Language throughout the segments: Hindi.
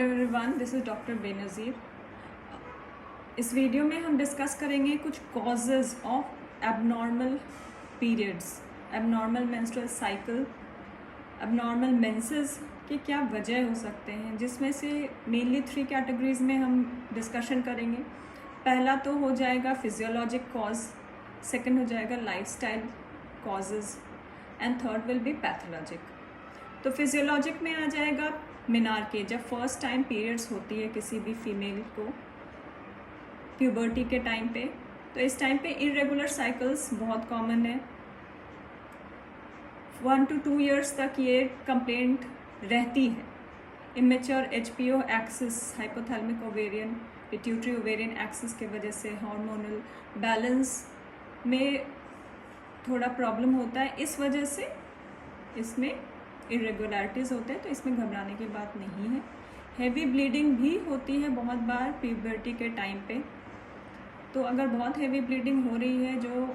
Everyone, this is doctor Benazir. इस वीडियो में हम डिस्कस करेंगे कुछ causes of abnormal periods, abnormal menstrual cycle, abnormal menses के क्या वजह हो सकते हैं, जिसमें से मेनली 3 कैटेगरीज में हम डिस्कशन करेंगे। पहला तो हो जाएगा फिजियोलॉजिक कॉज, सेकंड हो जाएगा lifestyle causes and third will be pathologic. तो फिजियोलॉजिक में आ जाएगा मेनार्के, जब फर्स्ट टाइम पीरियड्स होती है किसी भी फीमेल को प्यूबर्टी के टाइम पे, तो इस टाइम पे इरेगुलर साइकिल्स बहुत कॉमन है। 1 to 2 ईयर्स तक ये कंप्लेंट रहती है। Immature HPO axis, hypothalamic ovarian pituitary ovarian axis के वजह से हार्मोनल बैलेंस में थोड़ा प्रॉब्लम होता है, इस वजह से इसमें इरेगुलरिटीज़ होते हैं, तो इसमें घबराने की बात नहीं है। हेवी ब्लीडिंग भी होती है बहुत बार प्यूबर्टी के टाइम पे, तो अगर बहुत हेवी ब्लीडिंग हो रही है जो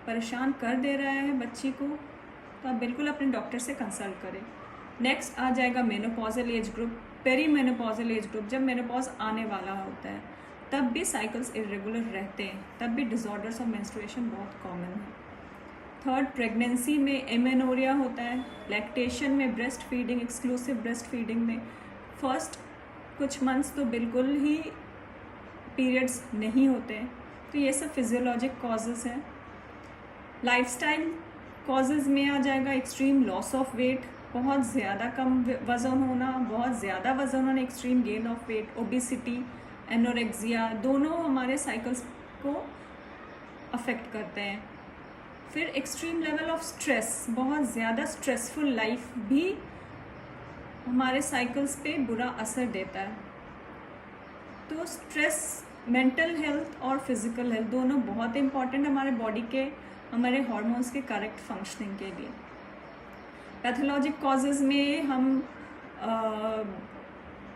परेशान कर दे रहा है बच्ची को, तो आप बिल्कुल अपने डॉक्टर से कंसल्ट करें। नेक्स्ट आ जाएगा menopausal age group, perimenopausal age group, जब मेनोपॉज आने वाला होता है तब भी साइकिल्स इरेगुलर रहते हैं, तब भी डिसऑर्डर्स ऑफ मेंस्ट्रुएशन बहुत कॉमन है। थर्ड, प्रेगनेंसी में एमेनोरिया होता है। लैक्टेशन में, breast feeding, exclusive breast feeding में फर्स्ट कुछ मंथ्स तो बिल्कुल ही पीरियड्स नहीं होते हैं, तो ये सब फिजियोलॉजिक कॉजेज़ हैं। लाइफस्टाइल कॉजेज़ में आ जाएगा एक्सट्रीम लॉस ऑफ वेट, बहुत ज़्यादा कम वज़न होना, बहुत ज़्यादा वज़न होना, extreme gain of weight, obesity, anorexia, दोनों हमारे साइकिल्स को अफेक्ट करते हैं। फिर एक्सट्रीम लेवल ऑफ स्ट्रेस, बहुत ज़्यादा स्ट्रेसफुल लाइफ भी हमारे साइकिल्स पे बुरा असर देता है। तो स्ट्रेस, मेंटल हेल्थ और फिज़िकल हेल्थ दोनों बहुत इम्पॉर्टेंट हमारे बॉडी के, हमारे हार्मोन्स के करेक्ट फंक्शनिंग के लिए। पैथोलॉजिक कॉजेज़ में हम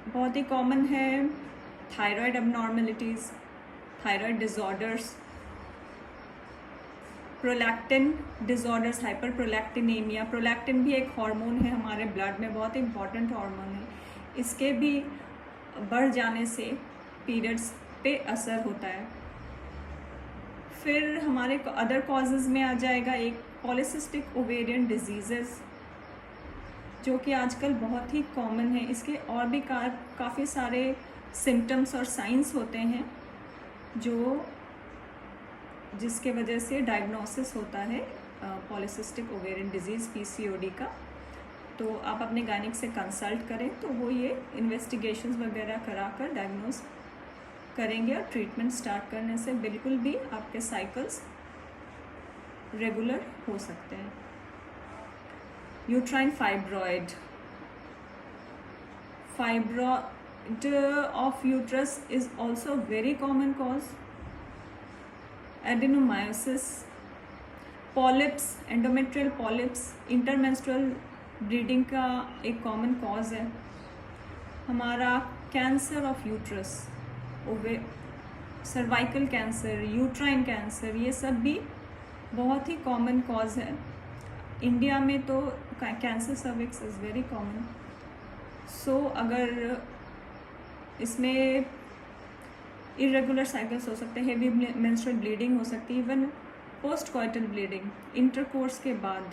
बहुत ही कॉमन है thyroid abnormalities, thyroid disorders, prolactin disorders, hyperprolactinemia. Prolactin भी एक हार्मोन है हमारे ब्लड में, बहुत इंपॉर्टेंट हार्मोन है, इसके भी बढ़ जाने से पीरियड्स पे असर होता है। फिर हमारे अदर कॉजेज़ में आ जाएगा एक पॉलीसिस्टिक ओवेरियन डिजीज़ेस, जो कि आजकल बहुत ही कॉमन है। इसके और भी काफ़ी सारे सिम्टम्स और साइंस होते हैं जिसके वजह से डायग्नोसिस होता है पॉलीसिस्टिक ओवेरियन डिजीज़ PCOD का। तो आप अपने गायनिक से कंसल्ट करें, तो वो ये इन्वेस्टिगेशंस वगैरह कराकर डायग्नोस करेंगे, और ट्रीटमेंट स्टार्ट करने से बिल्कुल भी आपके साइकिल्स रेगुलर हो सकते हैं। Uterine fibroid of uterus is also very common cause. Adenomyosis, polyps, endometrial polyps, intermenstrual bleeding का एक कॉमन कॉज है। हमारा cancer of uterus, cervical cancer, uterine cancer, ये सब भी बहुत ही कॉमन कॉज है। इंडिया में तो cancer cervix is very common. So अगर इसमें इरेगुलर साइकिल्स हो सकते हैं, हेवी मेंस्ट्रुअल ब्लीडिंग हो सकती है, even post coital bleeding, intercourse के बाद,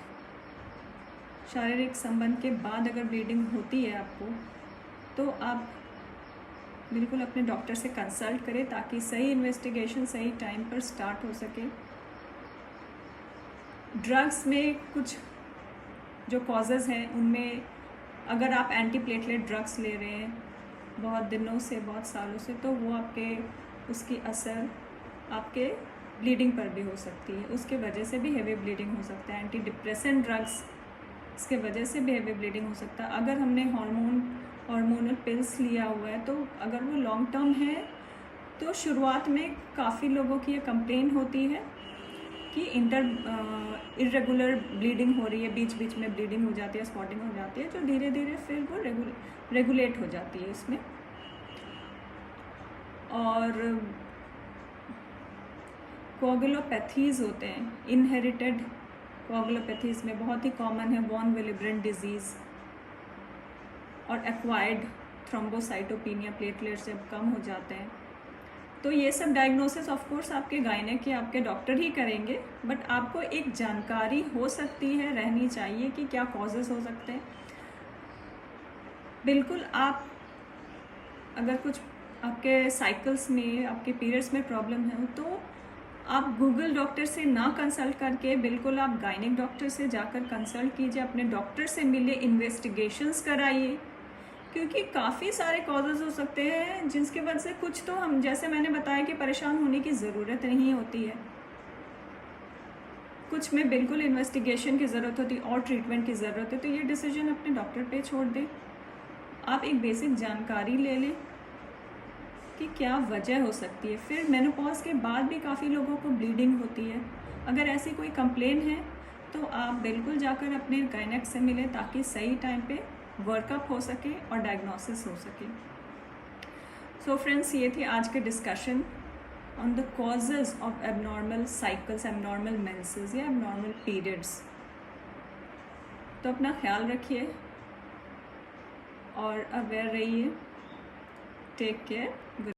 शारीरिक संबंध के बाद अगर ब्लीडिंग होती है आपको, तो आप बिल्कुल अपने डॉक्टर से कंसल्ट करें, ताकि सही इन्वेस्टिगेशन सही टाइम पर स्टार्ट हो सके। ड्रग्स में कुछ जो कॉजेज़ हैं, उनमें अगर आप एंटीप्लेटलेट ड्रग्स ले रहे हैं बहुत दिनों से, बहुत सालों से, तो वो उसकी असर आपके ब्लीडिंग पर भी हो सकती है, उसके वजह से भी हेवी ब्लीडिंग हो सकता है। एंटी डिप्रेसेंट ड्रग्स की वजह से भी हेवी ब्लीडिंग हो सकता है। अगर हमने हार्मोनल पिल्स लिया हुआ है, तो अगर वो लॉन्ग टर्म है, तो शुरुआत में काफ़ी लोगों की ये कंप्लेन होती है कि इरेगुलर ब्लीडिंग हो रही है, बीच बीच में ब्लीडिंग हो जाती है, स्पॉटिंग हो जाती है, जो धीरे धीरे फिर वो रेगुलेट हो जाती है इसमें। और कोगुलोपैथीज़ होते हैं, इनहेरिटेड कोगुलोपैथीज़ में बहुत ही कॉमन है वॉन विलिब्रेंट डिजीज़ और एक्वायर्ड थ्रोम्बोसाइटोपिनिया, प्लेटलेट्स जब कम हो जाते हैं। तो ये सब डायग्नोसिस ऑफ कोर्स आपके गायनेक या आपके डॉक्टर ही करेंगे, बट आपको एक जानकारी हो सकती है, रहनी चाहिए कि क्या कॉजेज़ हो सकते हैं। बिल्कुल, आप अगर कुछ आपके साइकिल्स में, आपके पीरियड्स में प्रॉब्लम है तो आप गूगल डॉक्टर से ना कंसल्ट करके बिल्कुल आप गायनिक डॉक्टर से जाकर कंसल्ट कीजिए, अपने डॉक्टर से मिलिए, इन्वेस्टिगेशंस कराइए, क्योंकि काफ़ी सारे कॉजेज़ हो सकते हैं जिसकी वजह से कुछ तो हम, जैसे मैंने बताया कि परेशान होने की ज़रूरत नहीं होती है, कुछ में बिल्कुल इन्वेस्टिगेशन की ज़रूरत होती है और ट्रीटमेंट की ज़रूरत है। तो ये डिसीजन अपने डॉक्टर पे छोड़ दें, आप एक बेसिक जानकारी ले लें कि क्या वजह हो सकती है। फिर मेनोपॉज के बाद भी काफ़ी लोगों को ब्लीडिंग होती है, अगर ऐसी कोई कंप्लेन है तो आप बिल्कुल जाकर अपने गायनेक से मिलें ताकि सही टाइम पे वर्कअप हो सके और डायग्नोसिस हो सके। सो फ्रेंड्स, ये थी आज के discussion on the causes of abnormal cycles, abnormal menses या एबनॉर्मल पीरियड्स। तो अपना ख्याल रखिए और अवेयर रहिए। Take care.